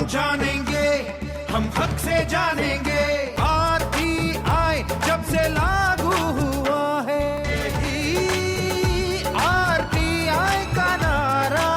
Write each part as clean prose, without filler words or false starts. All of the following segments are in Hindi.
जानेंगे, हम हक से जानेंगे। आरटीआई जब से लागू हुआ है, आरटीआई का नारा।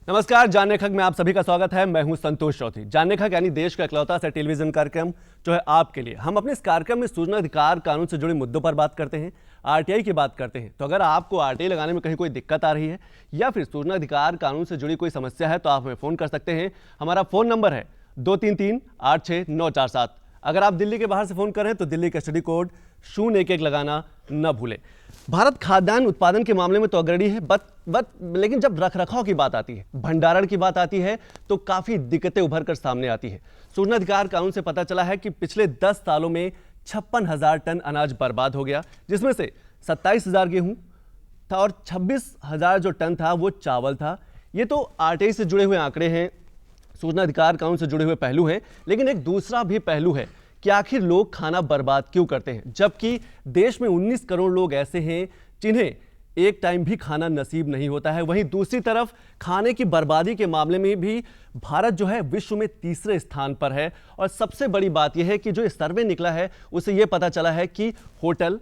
नमस्कार, जानने खग में आप सभी का स्वागत है। मैं हूं संतोष चौधरी। जानने खग यानी देश का इकलौता सा टेलीविजन कार्यक्रम जो है आपके लिए। हम अपने इस कार्यक्रम में सूचना अधिकार कानून से जुड़े मुद्दों पर बात करते हैं, आरटीआई की बात करते हैं। तो अगर आपको आरटीआई लगाने में कहीं कोई दिक्कत आ रही है या फिर सूचना अधिकार कानून से जुड़ी कोई समस्या है तो आप हमें फ़ोन कर सकते हैं। हमारा फ़ोन नंबर है 233-86947। अगर आप दिल्ली के बाहर से फ़ोन कर रहे हैं तो दिल्ली का स्टडी कोड 011 लगाना न भूलें। भारत खाद्यान्न उत्पादन के मामले में तो अग्रणी है, लेकिन जब रखरखाव की बात आती है, भंडारण की बात आती है तो काफ़ी दिक्कतें उभर कर सामने आती है। सूचना अधिकार कानून से पता चला है कि पिछले 10 सालों में 56,000 टन अनाज बर्बाद हो गया, जिसमें से 27,000 गेहूं था और 26,000 जो टन था वो चावल था। ये तो आरटीआई से जुड़े हुए आंकड़े हैं, सूचना अधिकार कानून से जुड़े हुए पहलू हैं, लेकिन एक दूसरा भी पहलू है कि आखिर लोग खाना बर्बाद क्यों करते हैं, जबकि देश में 19 करोड़ लोग ऐसे हैं जिन्हें एक टाइम भी खाना नसीब नहीं होता है। वहीं दूसरी तरफ खाने की बर्बादी के मामले में भी भारत जो है विश्व में तीसरे स्थान पर है। और सबसे बड़ी बात यह है कि जो सर्वे निकला है उससे यह पता चला है कि होटल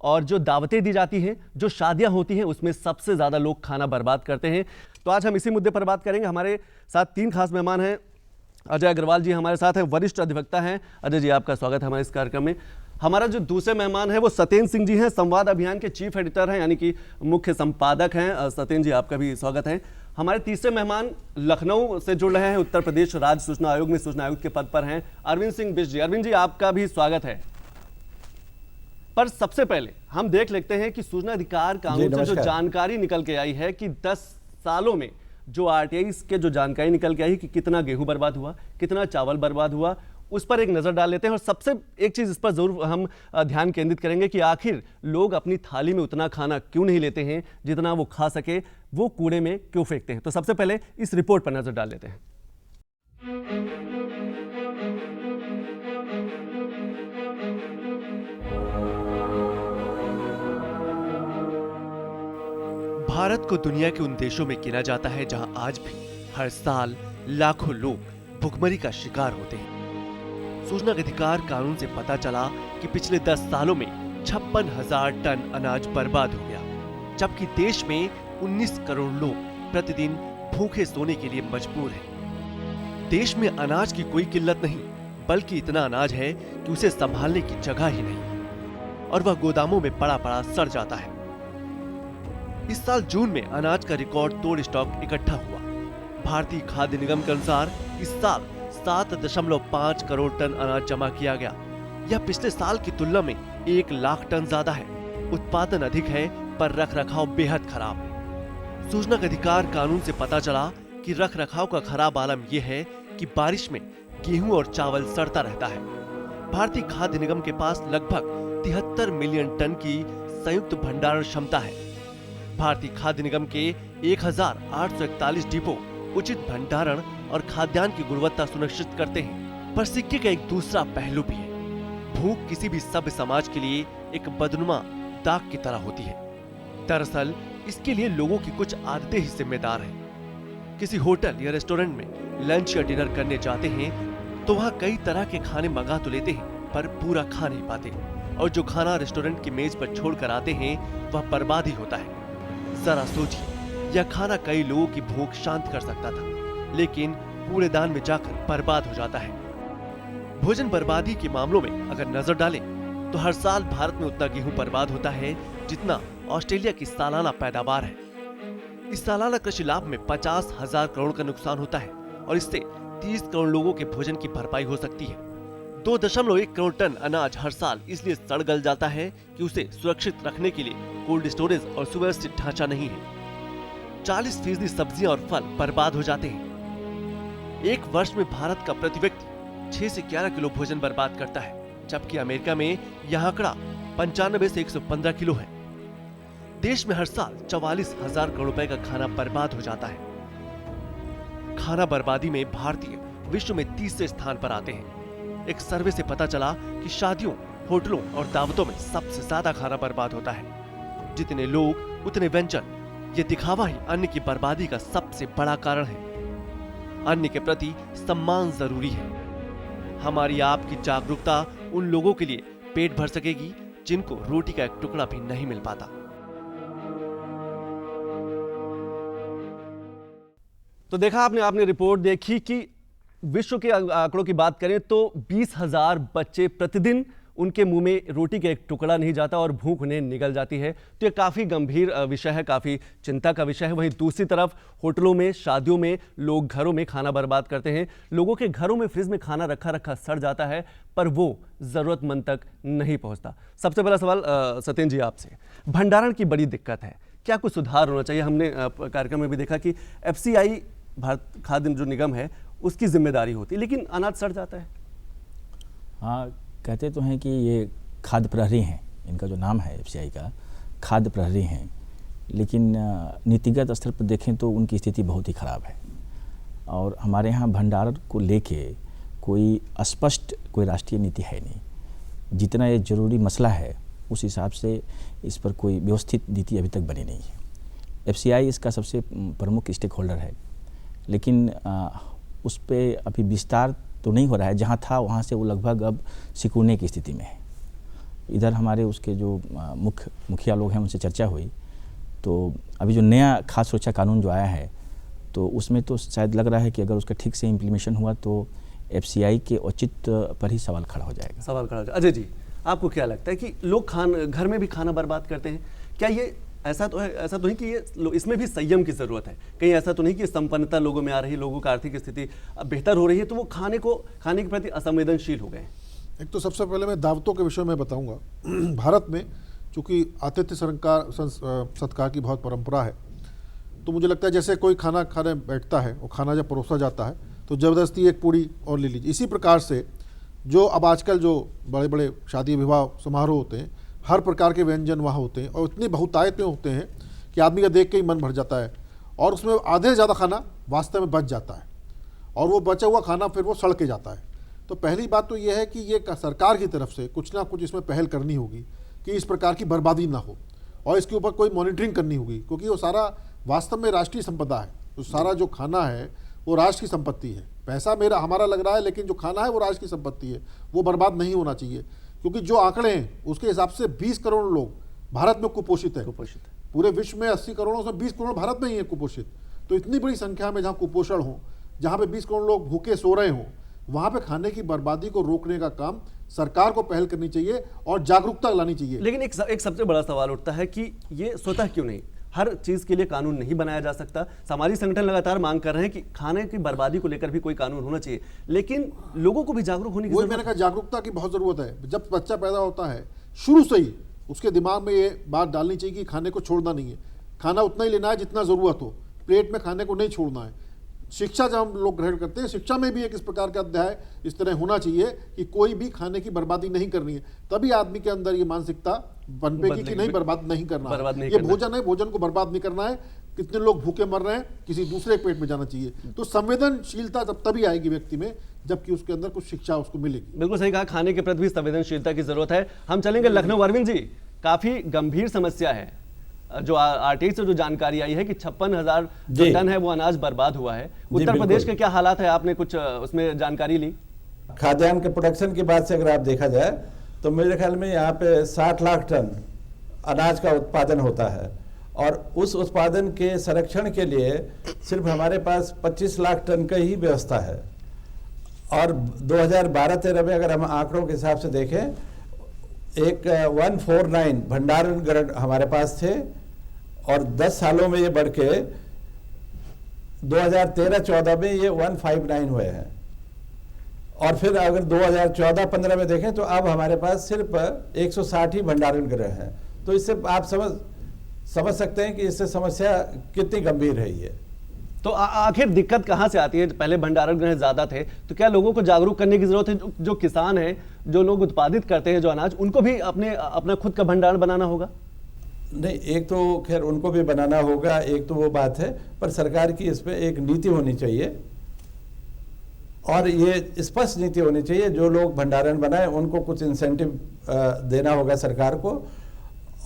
और जो दावतें दी जाती हैं, जो शादियां होती हैं, उसमें सबसे ज़्यादा लोग खाना बर्बाद करते हैं। तो आज हम इसी मुद्दे पर बात करेंगे। हमारे साथ 3 खास मेहमान हैं। अजय अग्रवाल जी हमारे साथ हैं, वरिष्ठ अधिवक्ता हैं। अजय जी, आपका स्वागत है हमारे इस कार्यक्रम में। हमारा जो दूसरे मेहमान है वो सत्येंद्र सिंह जी हैं, संवाद अभियान के चीफ एडिटर हैं, यानी कि मुख्य संपादक हैं। सत्येंद्र जी, आपका भी स्वागत है। हमारे तीसरे मेहमान लखनऊ से जुड़ रहे हैं, उत्तर प्रदेश राज्य सूचना आयोग में सूचना आयुक्त के पद पर हैं, अरविंद सिंह बिष्ट जी। अरविंद जी, आपका भी स्वागत है। पर सबसे पहले हम देख लेते हैं कि सूचना अधिकार कानून से जो जानकारी निकल के आई है कि 10 सालों में जो आरटीआई के जो जानकारी निकल के आई कि कितना गेहूं बर्बाद हुआ, कितना चावल बर्बाद हुआ, उस पर एक नज़र डाल लेते हैं। और सबसे एक चीज़ इस पर ज़रूर हम ध्यान केंद्रित करेंगे कि आखिर लोग अपनी थाली में उतना खाना क्यों नहीं लेते हैं जितना वो खा सके, वो कूड़े में क्यों फेंकते हैं। तो सबसे पहले इस रिपोर्ट पर नज़र डाल लेते हैं। भारत को दुनिया के उन देशों में गिना जाता है जहां आज भी हर साल लाखों लोग भुखमरी का शिकार होते हैं। सूचना अधिकार कानून से पता चला कि पिछले 10 सालों में 56,000 टन अनाज बर्बाद हो गया, जबकि देश में 19 करोड़ लोग प्रतिदिन भूखे सोने के लिए मजबूर हैं। देश में अनाज की कोई किल्लत नहीं, बल्कि इतना अनाज है कि उसे संभालने की जगह ही नहीं और वह गोदामों में पड़ा पड़ा सड़ जाता है। इस साल जून में अनाज का रिकॉर्ड तोड़ स्टॉक इकट्ठा हुआ। भारतीय खाद्य निगम के अनुसार इस साल 7.5 करोड़ टन अनाज जमा किया गया। यह पिछले साल की तुलना में 1 लाख टन ज्यादा है। उत्पादन अधिक है पर रखरखाव बेहद खराब। सूचना अधिकार कानून से पता चला कि रखरखाव का खराब आलम यह है कि बारिश में गेहूं और चावल सड़ता रहता है। भारतीय खाद्य निगम के पास लगभग 73 मिलियन टन की संयुक्त भंडारण क्षमता है। भारतीय खाद्य निगम के 1,841 डिपो उचित भंडारण और खाद्यान्न की गुणवत्ता सुनिश्चित करते हैं। पर सिक्के का एक दूसरा पहलू भी है। भूख किसी भी सभ्य समाज के लिए एक बदनुमा दाग की तरह होती है। दरअसल इसके लिए लोगों की कुछ आदतें ही जिम्मेदार हैं। किसी होटल या रेस्टोरेंट में लंच या डिनर करने जाते हैं तो वहाँ कई तरह के खाने मंगा तो लेते हैं पर पूरा खा नहीं पाते, और जो खाना रेस्टोरेंट की मेज पर छोड़ कर आते हैं वह बर्बाद ही होता है। जरा सोचिए, यह खाना कई लोगों की भूख शांत कर सकता था, लेकिन कूड़ेदान में जाकर बर्बाद हो जाता है। भोजन बर्बादी के मामलों में अगर नजर डालें तो हर साल भारत में उतना गेहूं बर्बाद होता है जितना ऑस्ट्रेलिया की सालाना पैदावार है। इस सालाना कृषि लाभ में 50,000 करोड़ का नुकसान होता है और इससे 30 करोड़ लोगों के भोजन की भरपाई हो सकती है। 2.1 करोड़ टन अनाज हर साल इसलिए सड़ गल जाता है कि उसे सुरक्षित रखने के लिए कोल्ड स्टोरेज और सुव्यवस्थित ढांचा नहीं है। 40% सब्जियां और फल बर्बाद हो जाते हैं। एक वर्ष में भारत का प्रति व्यक्ति 6 से 11 किलो भोजन बर्बाद करता है, जबकि अमेरिका में यह आंकड़ा 95 से 115 किलो है। देश में हर साल 44,000 करोड़ रुपए का खाना बर्बाद हो जाता है। खाना बर्बादी में भारतीय विश्व में तीसरे स्थान पर आते हैं। एक सर्वे से पता चला कि शादियों, होटलों और दावतों में सबसे ज्यादा खाना बर्बाद होता है। जितने लोग उतने व्यंजन, ये दिखावा ही अन्न की बर्बादी का सबसे बड़ा कारण है। अन्न के प्रति सम्मान जरूरी है। हमारी आपकी जागरूकता उन लोगों के लिए पेट भर सकेगी जिनको रोटी का एक टुकड़ा भी नहीं मिल पाता। तो देखा आपने रिपोर्ट देखी कि विश्व के आंकड़ों की बात करें तो 20,000 बच्चे प्रतिदिन उनके मुंह में रोटी का एक टुकड़ा नहीं जाता और भूख उन्हें निगल जाती है। तो ये काफ़ी गंभीर विषय है, काफ़ी चिंता का विषय है। वहीं दूसरी तरफ होटलों में, शादियों में लोग घरों में खाना बर्बाद करते हैं। लोगों के घरों में फ्रिज में खाना रखा रखा सड़ जाता है, पर वो ज़रूरतमंद तक नहीं पहुंचता। सबसे पहला सवाल सत्येंद्र जी आपसे, भंडारण की बड़ी दिक्कत है, क्या कुछ सुधार होना चाहिए? हमने कार्यक्रम में भी देखा कि FCI भारत खाद्य जो निगम है उसकी जिम्मेदारी होती है, लेकिन अनाज सड़ जाता है। हाँ, कहते तो हैं कि ये खाद्य प्रहरी हैं, इनका जो नाम है FCI का, खाद्य प्रहरी हैं, लेकिन नीतिगत स्तर पर देखें तो उनकी स्थिति बहुत ही ख़राब है। और हमारे यहाँ भंडारण को लेके कोई स्पष्ट कोई राष्ट्रीय नीति है नहीं। जितना ये ज़रूरी मसला है उस हिसाब से इस पर कोई व्यवस्थित नीति अभी तक बनी नहीं है। FCI इसका सबसे प्रमुख स्टेक होल्डर है, लेकिन उस पर अभी विस्तार तो नहीं हो रहा है। जहाँ था वहाँ से वो लगभग अब सिकुड़ने की स्थिति में है। इधर हमारे उसके जो मुखिया लोग हैं उनसे चर्चा हुई, तो अभी जो नया खाद्य सुरक्षा कानून जो आया है तो उसमें तो शायद लग रहा है कि अगर उसका ठीक से इम्प्लीमेशन हुआ तो FCI के औचित्य पर ही सवाल खड़ा हो जाएगा। सवाल खड़ा हो जाएगा। अजय जी, आपको क्या लगता है कि लोग घर में भी खाना बर्बाद करते हैं? क्या ये ऐसा तो नहीं कि ये इसमें भी संयम की ज़रूरत है? कहीं ऐसा तो नहीं कि संपन्नता लोगों में आ रही है, लोगों की आर्थिक स्थिति बेहतर हो रही है तो वो खाने के प्रति असंवेदनशील हो गए हैं? एक तो सबसे पहले मैं दावतों के विषय में बताऊंगा। भारत में चूँकि आतिथ्य सत्कार की बहुत परंपरा है, तो मुझे लगता है जैसे कोई खाना खाने बैठता है, वो खाना जब परोसा जाता है तो ज़बरदस्ती एक पूड़ी और ले लीजिए। इसी प्रकार से जो अब आजकल जो बड़े बड़े शादी विवाह समारोह होते हैं, हर प्रकार के व्यंजन वहाँ होते हैं और इतनी बहुतायत में होते हैं कि आदमी का देख के ही मन भर जाता है, और उसमें आधे से ज़्यादा खाना वास्तव में बच जाता है और वो बचा हुआ खाना फिर वो सड़ के जाता है। तो पहली बात तो ये है कि ये सरकार की तरफ से कुछ ना कुछ इसमें पहल करनी होगी कि इस प्रकार की बर्बादी ना हो, और इसके ऊपर कोई मॉनिटरिंग करनी होगी, क्योंकि वो सारा वास्तव में राष्ट्रीय संपदा है। तो सारा जो खाना है वो राष्ट्र की संपत्ति है। पैसा हमारा लग रहा है, लेकिन जो खाना है वो राष्ट्र की संपत्ति है, वो बर्बाद नहीं होना चाहिए। क्योंकि जो आंकड़े हैं उसके हिसाब से 20 करोड़ लोग भारत में कुपोषित है। पूरे विश्व में 80 करोड़ से 20 करोड़ भारत में ही है कुपोषित। तो इतनी बड़ी संख्या में जहाँ कुपोषण हो, जहाँ पे 20 करोड़ लोग भूखे सो रहे हों, वहाँ पे खाने की बर्बादी को रोकने का काम सरकार को पहल करनी चाहिए और जागरूकता लानी चाहिए। लेकिन एक सबसे बड़ा सवाल उठता है कि ये स्वतः क्यों नहीं, हर चीज के लिए कानून नहीं बनाया जा सकता? सामाजिक संगठन लगातार मांग कर रहे हैं कि खाने की बर्बादी को लेकर भी कोई कानून होना चाहिए, लेकिन लोगों को भी जागरूक होने की जरूरत है। मैंने कहा जागरूकता की बहुत जरूरत है। जब बच्चा पैदा होता है शुरू से ही उसके दिमाग में ये बात डालनी चाहिए कि खाने को छोड़ना नहीं है, खाना उतना ही लेना है जितना जरूरत हो, प्लेट में खाने को नहीं छोड़ना है। शिक्षा जब हम लोग ग्रहण करते हैं, शिक्षा में भी एक इस प्रकार का अध्याय इस तरह होना चाहिए कि कोई भी खाने की बर्बादी नहीं करनी है। तभी आदमी के अंदर ये मानसिकता पनपेगी कि नहीं, बर्बाद नहीं करना है। ये भोजन है, भोजन को बर्बाद नहीं करना है। कितने लोग भूखे मर रहे हैं, किसी दूसरे के पेट में जाना चाहिए। तो संवेदनशीलता तभी आएगी व्यक्ति में जबकि उसके अंदर कुछ शिक्षा उसको मिलेगी। बिल्कुल सही कहा, खाने के प्रति भी संवेदनशीलता की जरूरत है। हम चलेंगे लखनऊ। अरविंद जी, काफी गंभीर समस्या है जो RTI से जो जानकारी आई है कि 56,000 जो टन है वो अनाज बर्बाद हुआ है। उत्तर प्रदेश के क्या हालात है, आपने कुछ उसमें जानकारी ली? खाद्यान्न के प्रोडक्शन की बात से अगर आप देखा जाए तो मेरे ख्याल में यहाँ पे 60 लाख टन अनाज का उत्पादन होता है, और उस उत्पादन के संरक्षण के लिए सिर्फ हमारे पास 25 लाख टन का ही व्यवस्था है। और 2012-13 में अगर हम आंकड़ों के हिसाब से देखें, एक 149 भंडारण गृह हमारे पास थे, और 10 सालों में ये बढ़ के 2013-14 में ये 159 हुए हैं। और फिर अगर 2014-15 में देखें तो अब हमारे पास सिर्फ 160 ही भंडारण गृह हैं। तो इससे आप समझ सकते हैं कि इससे समस्या कितनी गंभीर है ये। तो आखिर दिक्कत कहाँ से आती है? पहले भंडारण गृह ज्यादा थे, तो क्या लोगों को जागरूक करने की जरूरत है? जो किसान हैं, जो लोग उत्पादित करते हैं जो अनाज, उनको भी अपना खुद का भंडारण बनाना होगा? नहीं, एक तो खैर उनको भी बनाना होगा, एक तो वो बात है, पर सरकार की इसमें एक नीति होनी चाहिए, और ये स्पष्ट नीति होनी चाहिए। जो लोग भंडारण बनाए उनको कुछ इंसेंटिव देना होगा सरकार को,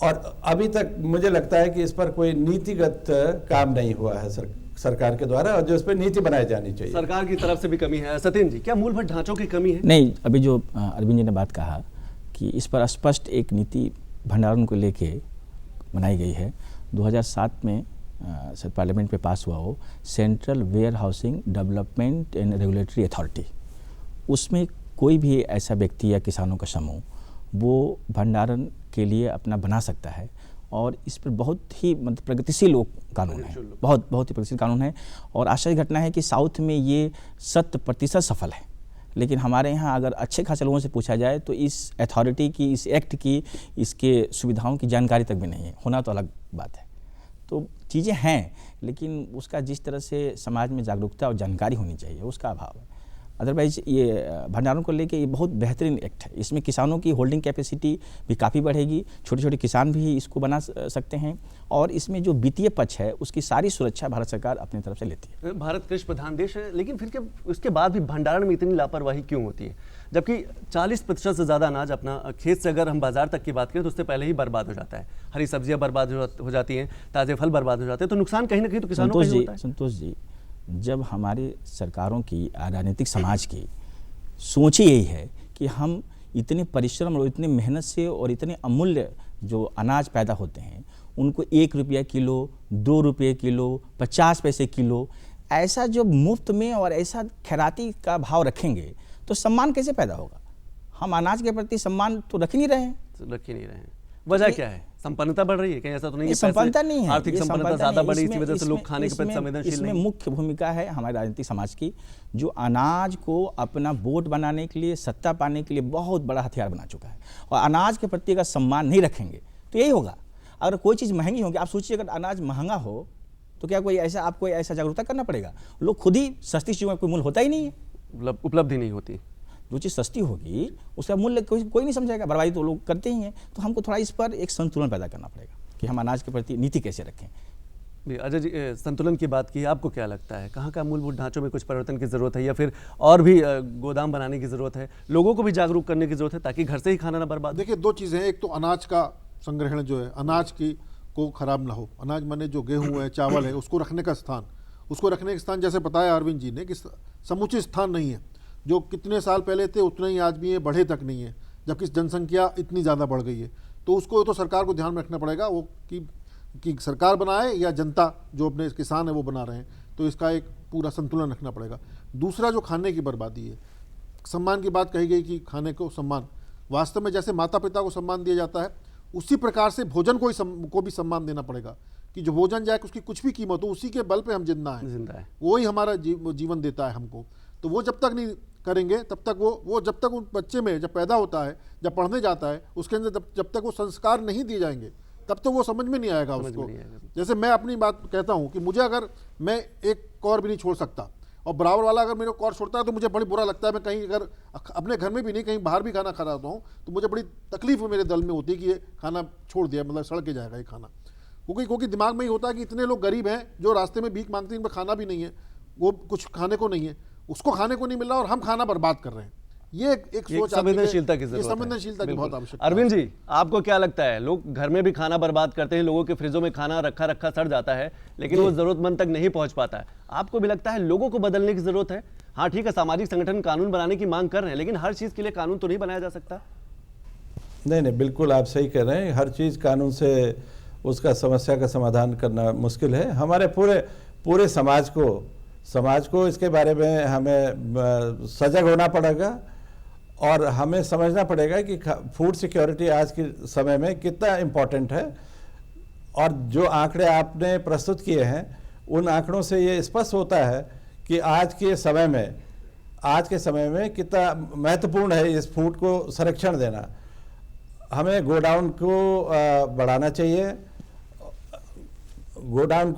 और अभी तक मुझे लगता है कि इस पर कोई नीतिगत काम नहीं हुआ है सरकार के द्वारा, और जो इस पर नीति बनाई जानी चाहिए। सरकार की तरफ से भी कमी है। सत्येंद्र जी, क्या मूलभूत ढांचों की कमी है? नहीं, अभी जो अरविंद जी ने बात कहा कि इस पर स्पष्ट एक नीति भंडारण को लेके बनाई गई है। 2007 में पार्लियामेंट में पास हुआ हो central warehousing development and regulatory authority. उसमें कोई भी ऐसा व्यक्ति या किसानों का समूह वो भंडारण के लिए अपना बना सकता है, और इस पर बहुत ही मतलब प्रगतिशील कानून है, बहुत ही प्रगतिशील कानून है। और आश्चर्य घटना है कि साउथ में ये 100% सफल है, लेकिन हमारे यहाँ अगर अच्छे खासे लोगों से पूछा जाए तो इस अथॉरिटी की, इस एक्ट की, इसके सुविधाओं की जानकारी तक भी नहीं है। होना तो अलग बात है। तो चीज़ें हैं, लेकिन उसका जिस तरह से समाज में जागरूकता और जानकारी होनी चाहिए उसका अभाव है। अदरवाइज ये भंडारण को लेके ये बहुत बेहतरीन एक्ट है। इसमें किसानों की होल्डिंग कैपेसिटी भी काफ़ी बढ़ेगी, छोटे छोटे किसान भी इसको बना सकते हैं, और इसमें जो वित्तीय पक्ष है उसकी सारी सुरक्षा भारत सरकार अपनी तरफ से लेती है। भारत कृषि प्रधान देश है, लेकिन फिर क्या उसके बाद भी भंडारण में इतनी लापरवाही क्यों होती है? जबकि 40% से ज़्यादा अनाज अपना खेत से अगर हम बाजार तक की बात करें तो उससे पहले ही बर्बाद हो जाता है। हरी सब्जियां बर्बाद हो जाती हैं, ताज़े फल बर्बाद हो जाते हैं, तो नुकसान कहीं ना कहीं तो किसानों को ही होता है। संतोष जी, जब हमारी सरकारों की, राजनीतिक समाज की सोच ही यही है कि हम इतने परिश्रम और इतनी मेहनत से और इतने अमूल्य जो अनाज पैदा होते हैं उनको 1 रुपया किलो, 2 रुपये किलो, 50 पैसे किलो ऐसा जो मुफ्त में और ऐसा खैराती का भाव रखेंगे तो सम्मान कैसे पैदा होगा? हम अनाज के प्रति सम्मान तो रख ही नहीं रहे हैं। वजह क्या है? संपन्नता बढ़ रही है? कहीं ऐसा तो नहीं है? संपन्नता नहीं है, आर्थिक संपन्नता ज्यादा बढ़ी, इसी वजह से लोग खाने के प्रति संवेदनशील इसमें नहीं। मुख्य भूमिका है हमारे राजनीतिक समाज की, जो अनाज को अपना वोट बनाने के लिए, सत्ता पाने के लिए बहुत बड़ा हथियार बना चुका है। और अनाज के प्रति अगर सम्मान नहीं रखेंगे तो यही होगा। अगर कोई चीज़ महंगी होगी, आप सोचिए अगर अनाज महंगा हो तो क्या आपको ऐसा जागरूकता करना पड़ेगा? लोग खुद ही सस्ती चीज़ों का कोई मूल्य होता ही नहीं है, उपलब्धि नहीं होती। जो चीज़ सस्ती होगी उसका मूल्य कोई नहीं समझेगा, बर्बादी तो लोग करते ही हैं। तो हमको थोड़ा इस पर एक संतुलन पैदा करना पड़ेगा कि हम अनाज के प्रति नीति कैसे रखें। अजय जी, संतुलन की बात की, आपको क्या लगता है कहाँ मूलभूत ढांचों में कुछ परिवर्तन की जरूरत है, या फिर और भी गोदाम बनाने की जरूरत है, लोगों को भी जागरूक करने की जरूरत है ताकि घर से ही खाना ना बर्बाद? देखिए, 2 चीज़ें हैं। एक तो अनाज का संग्रहण जो है, अनाज की को खराब ना हो। अनाज माने जो गेहूँ है, चावल है, उसको रखने का स्थान जैसे बताया अरविंद जी ने कि समुचित स्थान नहीं है। जो कितने साल पहले थे उतने ही आज भी है, बढ़े तक नहीं है, जबकि जनसंख्या इतनी ज़्यादा बढ़ गई है। तो उसको तो सरकार को ध्यान में रखना पड़ेगा, वो कि सरकार बनाए या जनता जो अपने किसान है वो बना रहे हैं, तो इसका एक पूरा संतुलन रखना पड़ेगा। दूसरा जो खाने की बर्बादी है, सम्मान की बात कही गई कि खाने को सम्मान, वास्तव में जैसे माता पिता को सम्मान दिया जाता है उसी प्रकार से भोजन को भी सम्मान देना पड़ेगा कि जो भोजन जाए उसकी कुछ भी कीमत हो, उसी के बल पे हम जिंदा है, वो ही हमारा जीवन देता है हमको। तो वो जब तक नहीं करेंगे तब तक वो जब तक उस बच्चे में जब पैदा होता है, जब पढ़ने जाता है, उसके अंदर जब तक वो संस्कार नहीं दिए जाएंगे तब तो वो समझ में नहीं आएगा उसको। जैसे मैं अपनी बात कहता हूँ कि मुझे अगर मैं एक कौर भी नहीं छोड़ सकता और बराबर वाला अगर मेरे कौर छोड़ता है तो मुझे बड़ी बुरा लगता है। मैं कहीं अगर अपने घर में भी नहीं, कहीं बाहर भी खाना खा रहा हूँ तो मुझे बड़ी तकलीफ मेरे दिल में होती है कि ये खाना छोड़ दिया, मतलब सड़ के जाएगा ये खाना। क्योंकि दिमाग में ही होता है कि इतने लोग गरीब हैं जो रास्ते में भीख मांगते हैं, इनमें खाना भी नहीं है, वो कुछ खाने को नहीं है, उसको खाने को नहीं मिल रहा और हम खाना बर्बाद कर रहे हैं। ये एक सोच, संवेदनशीलता की जरूरत है। संवेदनशीलता की बहुत आवश्यकता है। अरविंद जी, आपको क्या लगता है? लोग घर में भी खाना बर्बाद करते हैं, लोगों के फ्रिजों में खाना रखा सड़ जाता है, लेकिन वो जरूरतमंद तक नहीं पहुंच पाता है। आपको भी लगता है लोगों को बदलने की जरूरत है? हाँ ठीक है, सामाजिक संगठन कानून बनाने की मांग कर रहे हैं, लेकिन हर चीज के लिए कानून तो नहीं बनाया जा सकता। नहीं, बिल्कुल आप सही कह रहे हैं। हर चीज़ कानून से उसका समस्या का समाधान करना मुश्किल है। हमारे पूरे समाज को इसके बारे में हमें सजग होना पड़ेगा और हमें समझना पड़ेगा कि फूड सिक्योरिटी आज के समय में कितना इम्पोर्टेंट है। और जो आंकड़े आपने प्रस्तुत किए हैं उन आंकड़ों से ये स्पष्ट होता है कि आज के समय में कितना महत्वपूर्ण है इस फूड को संरक्षण देना। हमें गोडाउन को बढ़ाना चाहिए, गोडाउन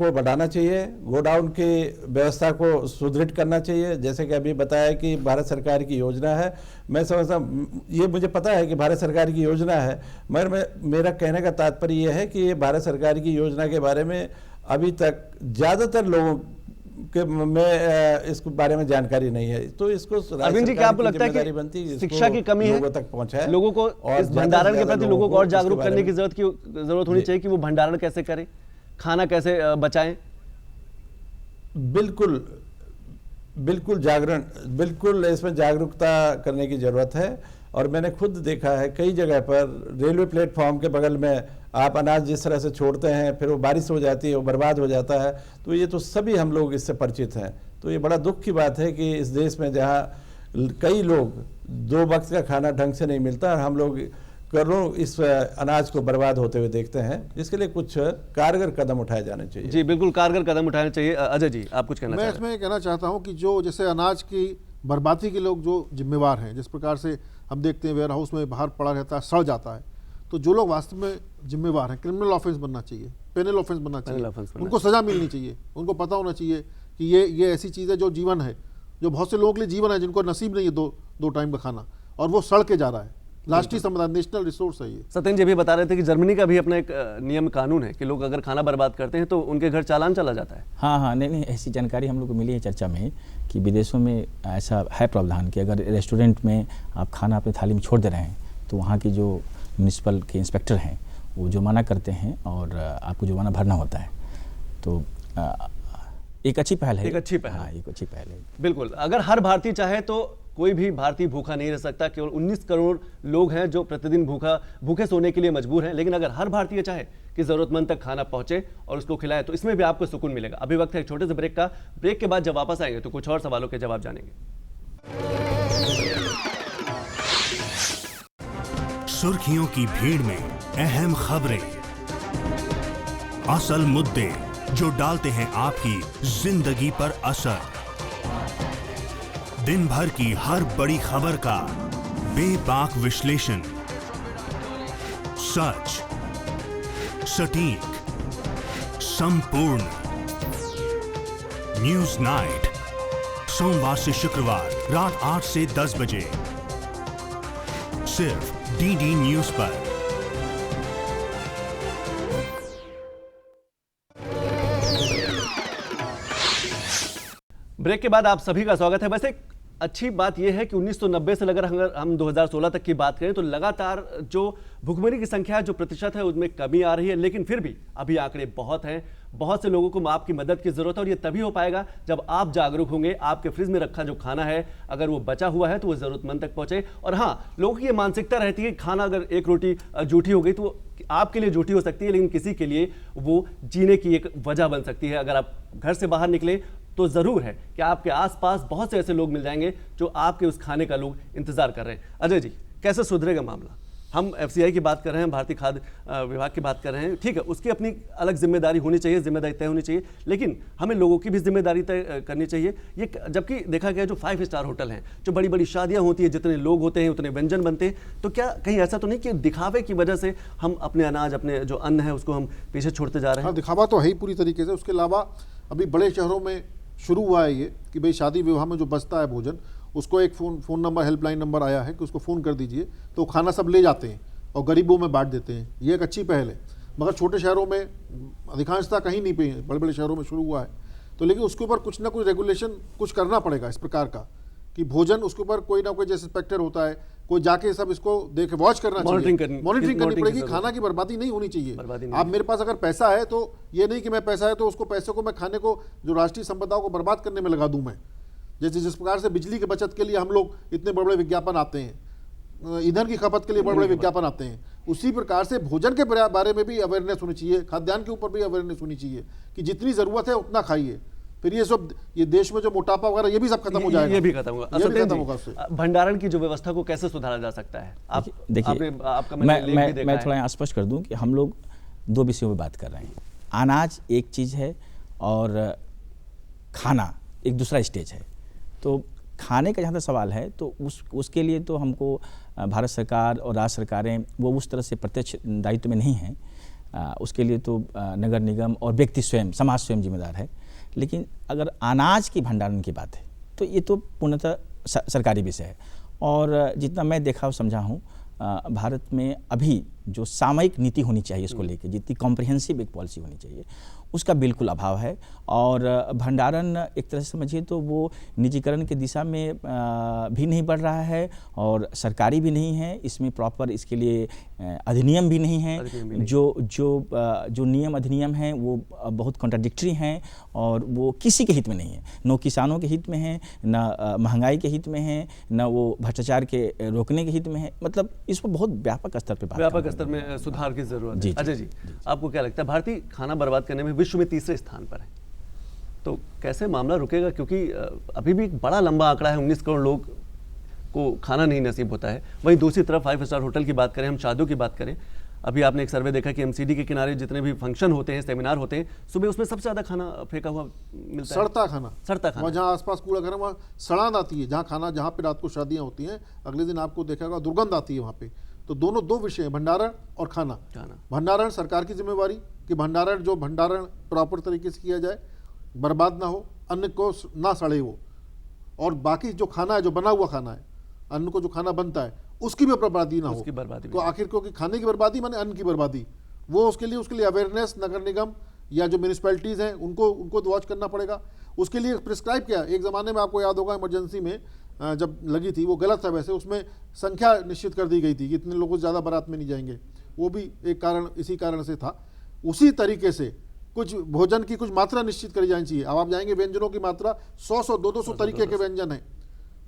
की व्यवस्था को सुदृढ़ करना चाहिए। जैसे कि अभी बताया कि भारत सरकार की योजना है, मैं समझता ये मुझे पता है कि भारत सरकार की योजना है, मगर मेरा कहने का तात्पर्य ये है कि ये भारत सरकार की योजना के बारे में अभी तक ज़्यादातर लोगों में इसको बारे में जानकारी नहीं है, तो इसको अरविंद जी, क्या आपको लगता है कि शिक्षा की कमी है, लोगों तक पहुंचाए, लोगों को इस भंडारण के प्रति लोगों को और जागरूक करने की जरूरत होनी चाहिए कि वो भंडारण कैसे करें, खाना कैसे बचाएं? बिल्कुल बिल्कुल इसमें जागरूकता करने की जरूरत है। और मैंने खुद देखा है कई जगह पर रेलवे प्लेटफॉर्म के बगल में आप अनाज जिस तरह से छोड़ते हैं, फिर वो बारिश हो जाती है, वो बर्बाद हो जाता है, तो ये तो सभी हम लोग इससे परिचित हैं। तो ये बड़ा दुख की बात है कि इस देश में जहाँ कई लोग 2 वक्त का खाना ढंग से नहीं मिलता, और हम लोग करोड़ों इस अनाज को बर्बाद होते हुए देखते हैं, जिसके लिए कुछ कारगर कदम उठाए जाने चाहिए। जी बिल्कुल, कारगर कदम उठाने चाहिए। अजय जी, आप कुछ कहना मैं इसमें कहना चाहता हूं कि जो जैसे अनाज की बर्बादी के लोग जो जिम्मेवार हैं, जिस प्रकार से हम देखते हैं वेयर हाउस में बाहर पड़ा रहता है, सड़ जाता है, तो जो लोग वास्तव में जिम्मेवार हैं, क्रिमिनल ऑफेंस बनना चाहिए, पेनल ऑफेंस बनना चाहिए, उनको सजा मिलनी चाहिए, उनको पता होना चाहिए कि ये ऐसी चीज़ है जो जीवन है, जो बहुत से लोगों के लिए जीवन है, जिनको नसीब नहीं है दो टाइम का खाना, और वो सड़ के जा रहा है। राष्ट्रीय संपदा, नेशनल रिसोर्स है ये। सत्येंद्र जी भी बता रहे थे कि जर्मनी का भी अपना एक नियम कानून है कि लोग अगर खाना बर्बाद करते हैं तो उनके घर चालान चला जाता है। हाँ, नहीं, ऐसी जानकारी हम लोग को मिली है चर्चा में कि विदेशों में ऐसा है प्रावधान कि अगर रेस्टोरेंट में आप खाना अपनी थाली में छोड़ दे रहे हैं तो वहाँ की जो म्यूनिसिपल के इंस्पेक्टर हैं वो जुर्माना करते हैं और आपको जुर्माना भरना होता है। तो एक अच्छी पहल है, एक अच्छी पहल। हाँ, एक अच्छी पहल है। बिल्कुल, अगर हर भारतीय चाहे तो कोई भी भारतीय भूखा नहीं रह सकता। केवल 19 करोड़ लोग हैं जो प्रतिदिन भूखे सोने के लिए मजबूर हैं, लेकिन अगर हर भारतीय चाहे कि जरूरतमंद तक खाना पहुंचे और उसको खिलाए तो इसमें भी आपको सुकून मिलेगा। अभी वक्त है एक छोटे से ब्रेक का। ब्रेक के बाद जब वापस आएंगे तो कुछ और सवालों के जवाब जानेंगे। सुर्खियों की भीड़ में अहम खबरें, असल मुद्दे जो डालते हैं आपकी जिंदगी पर असर, दिन भर की हर बड़ी खबर का बेबाक विश्लेषण, सच, सटीक, संपूर्ण। न्यूज नाइट, सोमवार से शुक्रवार रात 8 से 10 बजे, सिर्फ डीडी न्यूज पर। ब्रेक के बाद आप सभी का स्वागत है। वैसे अच्छी बात यह है कि 1990 से अगर हम 2016 तक की बात करें तो लगातार जो भुखमरी की संख्या जो प्रतिशत है उसमें कमी आ रही है, लेकिन फिर भी अभी आंकड़े बहुत हैं। बहुत से लोगों को आपकी मदद की जरूरत है और ये तभी हो पाएगा जब आप जागरूक होंगे। आपके फ्रिज में रखा जो खाना है अगर वो बचा हुआ है तो वो जरूरतमंद तक पहुंचे। और हाँ, लोगों की ये मानसिकता रहती है खाना अगर एक रोटी जूठी हो गई तो वो आपके लिए जूठी हो सकती है, लेकिन किसी के लिए वो जीने की एक वजह बन सकती है। अगर आप घर से बाहर निकले तो जरूर है कि आपके आसपास बहुत से ऐसे लोग मिल जाएंगे जो आपके उस खाने का लोग इंतजार कर रहे हैं। अजय जी, कैसे सुधरेगा मामला? हम एफसीआई की बात कर रहे हैं, भारतीय खाद्य विभाग की बात कर रहे हैं, ठीक है, उसकी अपनी अलग जिम्मेदारी होनी चाहिए, जिम्मेदारी तय होनी चाहिए, लेकिन हमें लोगों की भी जिम्मेदारी तय करनी चाहिए। ये जबकि देखा गया जो 5 स्टार होटल हैं, जो बड़ी बड़ी शादियां होती है, जितने लोग होते हैं उतने व्यंजन बनते हैं, तो क्या कहीं ऐसा तो नहीं कि दिखावे की वजह से हम अपने अनाज, अपने जो अन्न है उसको हम पीछे छोड़ते जा रहे हैं? हाँ, दिखावा तो है ही पूरी तरीके से। उसके अलावा अभी बड़े शहरों में शुरू हुआ है ये कि भाई शादी विवाह में जो बचता है भोजन, उसको एक फ़ोन नंबर, हेल्पलाइन नंबर आया है कि उसको फ़ोन कर दीजिए तो खाना सब ले जाते हैं और गरीबों में बांट देते हैं। ये एक अच्छी पहल है, मगर छोटे शहरों में अधिकांशतः कहीं नहीं पे है, बड़े बड़े शहरों में शुरू हुआ है। तो लेकिन उसके ऊपर कुछ ना कुछ रेगुलेशन कुछ करना पड़ेगा इस प्रकार का कि भोजन, उसके ऊपर कोई ना कोई जैसे इंस्पेक्टर होता है, कोई जाके सब इसको देखे, वॉच करना चाहिए, मॉनिटरिंग करनी पड़ेगी। खाना की बर्बादी नहीं होनी चाहिए। आप मेरे पास अगर पैसा है तो ये नहीं कि मैं पैसा है तो उसको पैसे को मैं खाने को, जो राष्ट्रीय संपदाओं को बर्बाद करने में लगा दूं मैं। जैसे जिस प्रकार से बिजली की बचत के लिए हम लोग इतने बड़े बड़े विज्ञापन आते हैं, ईंधन की खपत के लिए बड़े बड़े विज्ञापन आते हैं, उसी प्रकार से भोजन के बारे में भी अवेयरनेस होनी चाहिए, खाद्यान्न के ऊपर भी अवेयरनेस होनी चाहिए कि जितनी जरूरत है उतना खाइए। फिर ये सब, ये देश में जो मोटापा वगैरह ये भी सब खत्म हो जाएगा, ये भी खत्म होगा। भंडारण की जो व्यवस्था को कैसे सुधारा जा सकता है? आप देखिए, मैं थोड़ा स्पष्ट कर दूं कि हम लोग 2 विषयों में बात कर रहे हैं। अनाज एक चीज़ है और खाना एक दूसरा स्टेज है। तो खाने का जहाँ तक सवाल है तो उसके लिए तो हमको भारत सरकार और राज्य सरकारें वो उस तरह से प्रत्यक्ष दायित्व में नहीं हैं। उसके लिए तो नगर निगम और व्यक्ति स्वयं, समाज स्वयं जिम्मेदार है। लेकिन अगर अनाज की भंडारण की बात है तो ये तो पूर्णतः सरकारी विषय है। और जितना मैं देखा और समझा हूँ, भारत में अभी जो सामयिक नीति होनी चाहिए इसको लेकर, जितनी कॉम्प्रिहेंसिव एक पॉलिसी होनी चाहिए, उसका बिल्कुल अभाव है। और भंडारण एक तरह से समझिए तो वो निजीकरण की दिशा में भी नहीं बढ़ रहा है और सरकारी भी नहीं है, इसमें प्रॉपर इसके लिए अधिनियम भी नहीं है। जो नियम अधिनियम हैं वो बहुत कॉन्ट्राडिक्टरी हैं और वो किसी के हित में नहीं है, न किसानों के हित में है, न महंगाई के हित में है, न वो भ्रष्टाचार के रोकने के हित में है। मतलब इसको बहुत व्यापक स्तर पे व्यापक स्तर में सुधार की जरूरत है। अजय जी, आपको क्या लगता है, भारतीय खाना बर्बाद करने में विश्व में तीसरे स्थान पर है, तो कैसे मामला रुकेगा? क्योंकि अभी भी एक बड़ा लंबा आंकड़ा है, 19 करोड़ लोग को खाना नहीं नसीब होता है। वहीं दूसरी तरफ 5 स्टार होटल की बात करें, हम शादियों की बात करें, अभी आपने एक सर्वे देखा कि एमसीडी के किनारे जितने भी फंक्शन होते हैं, सेमिनार होते हैं, सुबह उसमें सबसे ज्यादा खाना फेंका हुआ मिलता है। सड़ता खाना, सड़ता खाना, जहाँ आसपास कूड़ा घर है वहाँ सड़ान आती है। जहाँ पे रात को शादियाँ होती हैं, अगले दिन आपको देखा होगा दुर्गंध आती है वहाँ पे। तो दोनों दो विषय हैं, भंडारण और खाना। भंडारण सरकार की जिम्मेवारी कि भंडारण प्रॉपर तरीके से किया जाए, बर्बाद ना हो, अन्न को ना सड़े वो, और बाकी जो खाना है, जो बना हुआ खाना है, अन्न को जो खाना बनता है उसकी भी बर्बादी ना हो। तो आखिर क्योंकि खाने की बर्बादी माने अन्न की बर्बादी, वो उसके लिए अवेयरनेस नगर निगम या जो म्यूनिसिपैलिटीज़ हैं उनको वॉच करना पड़ेगा। उसके लिए प्रिस्क्राइब किया, एक ज़माने में आपको याद होगा इमरजेंसी में जब लगी थी, वो गलत था वैसे, उसमें संख्या निश्चित कर दी गई थी कि इतने लोगों से ज़्यादा बारात में नहीं जाएंगे, वो भी एक कारण इसी कारण से था। उसी तरीके से कुछ भोजन की कुछ मात्रा निश्चित करी जानी चाहिए। अब आप जाएंगे व्यंजनों की मात्रा 100 200 तरीके के व्यंजन हैं,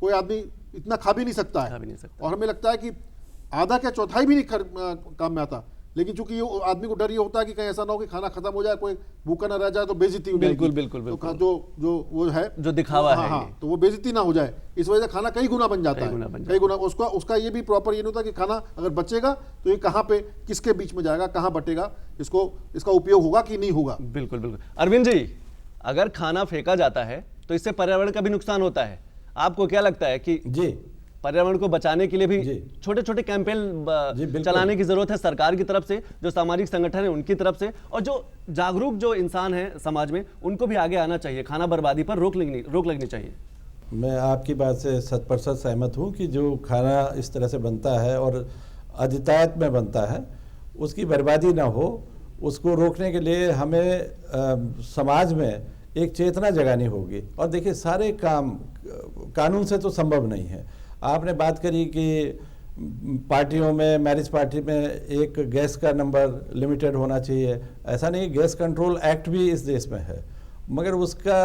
कोई आदमी इतना खा भी नहीं सकता है। और हमें लगता है कि आधा क्या चौथाई भी नहीं काम में आता, लेकिन चूंकि ये आदमी को डर ये होता है कि कहीं ऐसा ना हो कि खाना खत्म हो जाए, कोई भूखा ना रह जाए तो बेइज्जती हो जाएगी। बिल्कुल। तो जो वो है, जो दिखावा है, हाँ, तो वो बेइज्जती ना हो जाए, इस वजह से खाना कई गुना बन जाता है, कई गुना। उसका ये भी प्रॉपर ये नहीं होता कि खाना अगर बचेगा तो ये कहाँ पे किसके बीच में जाएगा, कहाँ बटेगा, इसका उपयोग होगा कि नहीं होगा। बिल्कुल। अरविंद जी, अगर खाना फेंका जाता है तो इससे पर्यावरण का भी नुकसान होता है। आपको क्या लगता है कि जी पर्यावरण को बचाने के लिए भी छोटे छोटे कैंपेन चलाने की जरूरत है सरकार की तरफ से, जो सामाजिक संगठन है उनकी तरफ से, और जो जागरूक जो इंसान है समाज में उनको भी आगे आना चाहिए, खाना बर्बादी पर रोक लगनी चाहिए। मैं आपकी बात से 100% सहमत हूँ कि जो खाना इस तरह से बनता है और अधितायत में बनता है, उसकी बर्बादी ना हो, उसको रोकने के लिए हमें समाज में एक चेतना जगानी होगी। और देखिए, सारे काम कानून से तो संभव नहीं है। आपने बात करी कि पार्टियों में, मैरिज पार्टी में एक गैस का नंबर लिमिटेड होना चाहिए, ऐसा नहीं। गैस कंट्रोल एक्ट भी इस देश में है, मगर उसका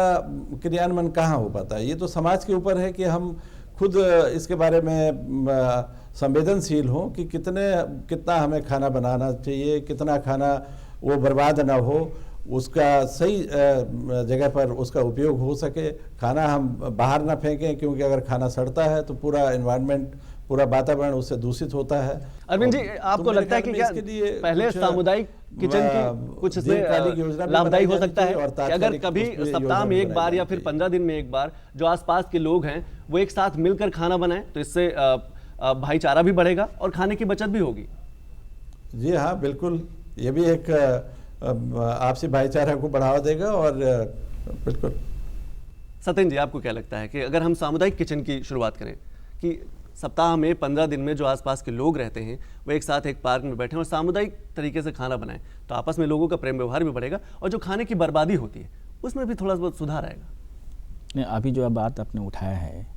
क्रियान्वयन कहाँ हो पाता है? ये तो समाज के ऊपर है कि हम खुद इसके बारे में संवेदनशील हों कि कितना हमें खाना बनाना चाहिए, कितना खाना वो बर्बाद ना हो, उसका सही जगह पर उसका उपयोग हो सके। खाना हम बाहर ना फेंकें, क्योंकि अगर खाना सड़ता है तो पूरा एनवायरनमेंट, पूरा वातावरण उससे दूषित होता है। अरविंद जी, आपको लगता है कि क्या पहले सामुदायिक किचन की कुछ इससे लाभदायी हो सकता है कि अगर कभी सप्ताह में एक बार या फिर 15 दिन में एक बार जो आसपास के लोग हैं वो एक साथ मिलकर खाना बनाएं, तो इससे भाईचारा भी बढ़ेगा और खाने की बचत भी होगी? जी हाँ, बिल्कुल। ये भी एक आपसी भाईचारा को बढ़ावा देगा। और बिल्कुल। सत्येंद्र जी, आपको क्या लगता है कि अगर हम सामुदायिक किचन की शुरुआत करें कि सप्ताह में 15 दिन में जो आसपास के लोग रहते हैं वो एक साथ एक पार्क में बैठें और सामुदायिक तरीके से खाना बनाएं, तो आपस में लोगों का प्रेम व्यवहार भी बढ़ेगा और जो खाने की बर्बादी होती है उसमें भी थोड़ा बहुत सुधार आएगा। नहीं, अभी जो बात आपने उठाया है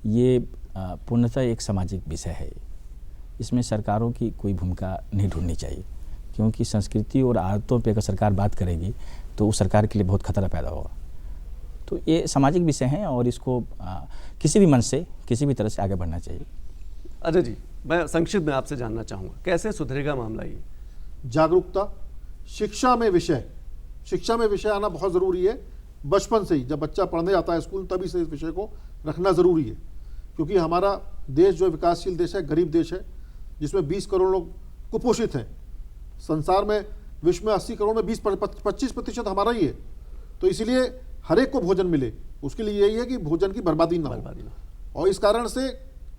ये पूर्णतः एक सामाजिक विषय है। इसमें सरकारों की कोई भूमिका नहीं ढूंढनी चाहिए, क्योंकि संस्कृति और आदतों पे अगर सरकार बात करेगी तो उस सरकार के लिए बहुत खतरा पैदा होगा। तो ये सामाजिक विषय हैं और इसको किसी भी मन से, किसी भी तरह से आगे बढ़ना चाहिए। अजय जी, मैं संक्षिप्त में आपसे जानना चाहूँगा, कैसे सुधरेगा मामला ये? जागरूकता, शिक्षा में विषय आना बहुत ज़रूरी है। बचपन से ही जब बच्चा पढ़ने जाता है स्कूल, तभी से इस विषय को रखना ज़रूरी है, क्योंकि हमारा देश जो विकासशील देश है, गरीब देश है, जिसमें 20 करोड़ लोग कुपोषित हैं। संसार में, विश्व में 80 करोड़ में 25% हमारा ही है। तो इसीलिए हर एक को भोजन मिले, उसके लिए यही है कि भोजन की बर्बादी ना हो। और इस कारण से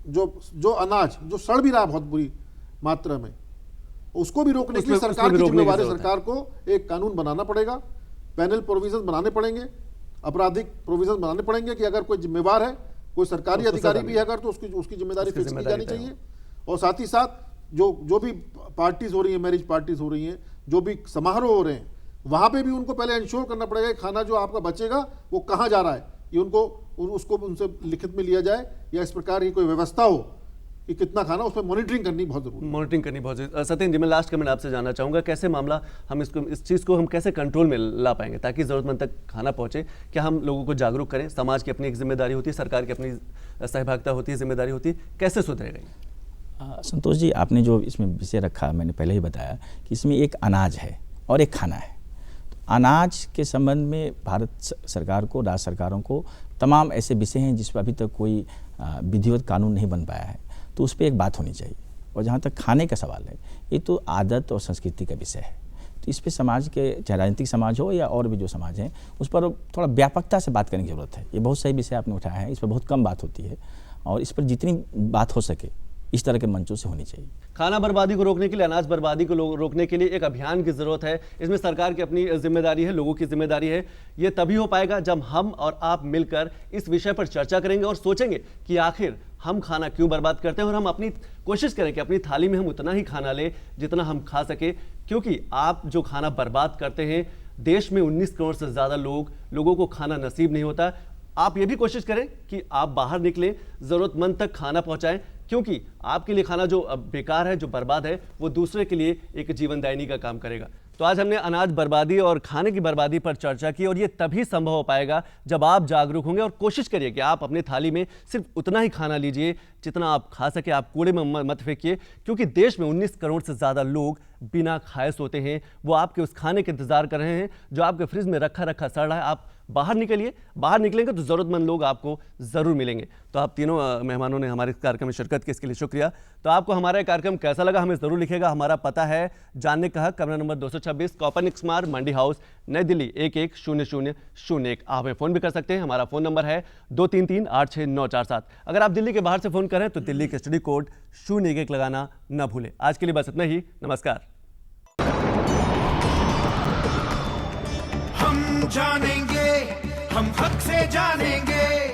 जो अनाज जो सड़ भी रहा है बहुत बुरी मात्रा में, उसको भी रोकने के लिए सरकार की जिम्मेवारी, सरकार को एक कानून बनाना पड़ेगा, पैनल प्रोविजन बनाने पड़ेंगे, आपराधिक प्रोविजन बनाने पड़ेंगे कि अगर कोई जिम्मेवार है, कोई सरकारी अधिकारी भी है अगर, तो उसकी जिम्मेदारी फिक्स की जानी चाहिए। और साथ ही साथ जो भी पार्टीज हो रही हैं, मैरिज पार्टीज हो रही हैं, जो भी समारोह हो रहे हैं, वहाँ पे भी उनको पहले इंश्योर करना पड़ेगा कि खाना जो आपका बचेगा वो कहाँ जा रहा है, ये उसको उनसे लिखित में लिया जाए, या इस प्रकार की कोई व्यवस्था हो कि कितना खाना, उसमें मॉनिटरिंग करनी बहुत जरूरी है। मॉनिटरिंग करनी बहुत जरूरी। सत्येंद्र जी, मैं लास्ट कमेंट आपसे जानना चाहूँगा, कैसे मामला हम इस चीज़ को हम कैसे कंट्रोल में ला पाएंगे ताकि ज़रूरतमंद तक खाना पहुँचे? क्या हम लोगों को जागरूक करें? समाज की अपनी एक जिम्मेदारी होती है, सरकार की अपनी सहभागिता होती है, जिम्मेदारी होती है, कैसे सुधरेगा? संतोष जी, आपने जो इसमें विषय रखा, मैंने पहले ही बताया कि इसमें एक अनाज है और एक खाना है। तो अनाज के संबंध में भारत सरकार को, राज्य सरकारों को तमाम ऐसे विषय हैं जिस पर अभी तक कोई विधिवत कानून नहीं बन पाया है, तो उस पर एक बात होनी चाहिए। और जहाँ तक खाने का सवाल है, ये तो आदत और संस्कृति का विषय है, तो इस पर समाज के, चाहे राजनीतिक समाज हो या और भी जो समाज हैं, उस पर थोड़ा व्यापकता से बात करने की जरूरत है। ये बहुत सही विषय आपने उठाया है, इस पर बहुत कम बात होती है और इस पर जितनी बात हो सके इस तरह के मंचों से होनी चाहिए। खाना बर्बादी को रोकने के लिए, अनाज बर्बादी को रोकने के लिए एक अभियान की जरूरत है। इसमें सरकार की अपनी जिम्मेदारी है, लोगों की जिम्मेदारी है। ये तभी हो पाएगा जब हम और आप मिलकर इस विषय पर चर्चा करेंगे और सोचेंगे कि आखिर हम खाना क्यों बर्बाद करते हैं, और हम अपनी कोशिश करें कि अपनी थाली में हम उतना ही खाना लें जितना हम खा सके। क्योंकि आप जो खाना बर्बाद करते हैं, देश में 19 करोड़ से ज़्यादा लोगों को खाना नसीब नहीं होता। आप ये भी कोशिश करें कि आप बाहर निकलें, ज़रूरतमंद तक खाना पहुंचाएं, क्योंकि आपके लिए खाना जो बेकार है, जो बर्बाद है, वो दूसरे के लिए एक जीवनदायिनी का काम करेगा। तो आज हमने अनाज बर्बादी और खाने की बर्बादी पर चर्चा की, और ये तभी संभव हो पाएगा जब आप जागरूक होंगे और कोशिश करिए कि आप अपनी थाली में सिर्फ उतना ही खाना लीजिए जितना आप खा सके। आप कूड़े में मत फेंकिए, क्योंकि देश में 19 करोड़ से ज़्यादा लोग बिना खाए सोते हैं। वो आपके उस खाने के इंतजार कर रहे हैं जो आपके फ्रिज में रखा सड़ रहा है। आप बाहर निकलिए, बाहर निकलेंगे तो ज़रूरतमंद लोग आपको ज़रूर मिलेंगे। तो आप तीनों मेहमानों ने हमारे कार्यक्रम में शिरकत की, इसके लिए शुक्रिया। तो आपको हमारा कार्यक्रम कैसा लगा हमें ज़रूर लिखेगा। हमारा पता है जानने का हक, कमरा नंबर 226, कॉपर्निक स्मार्ट, मंडी हाउस, नई दिल्ली 110001। आप हमें फ़ोन भी कर सकते हैं। हमारा फ़ोन नंबर है 233-86947। अगर आप दिल्ली के बाहर से फ़ोन करें तो दिल्ली के स्टडी कोड 011 लगाना न भूलें। आज के लिए बस इतना ही। नमस्कार। हम जानेंगे, हम हक से जानेंगे।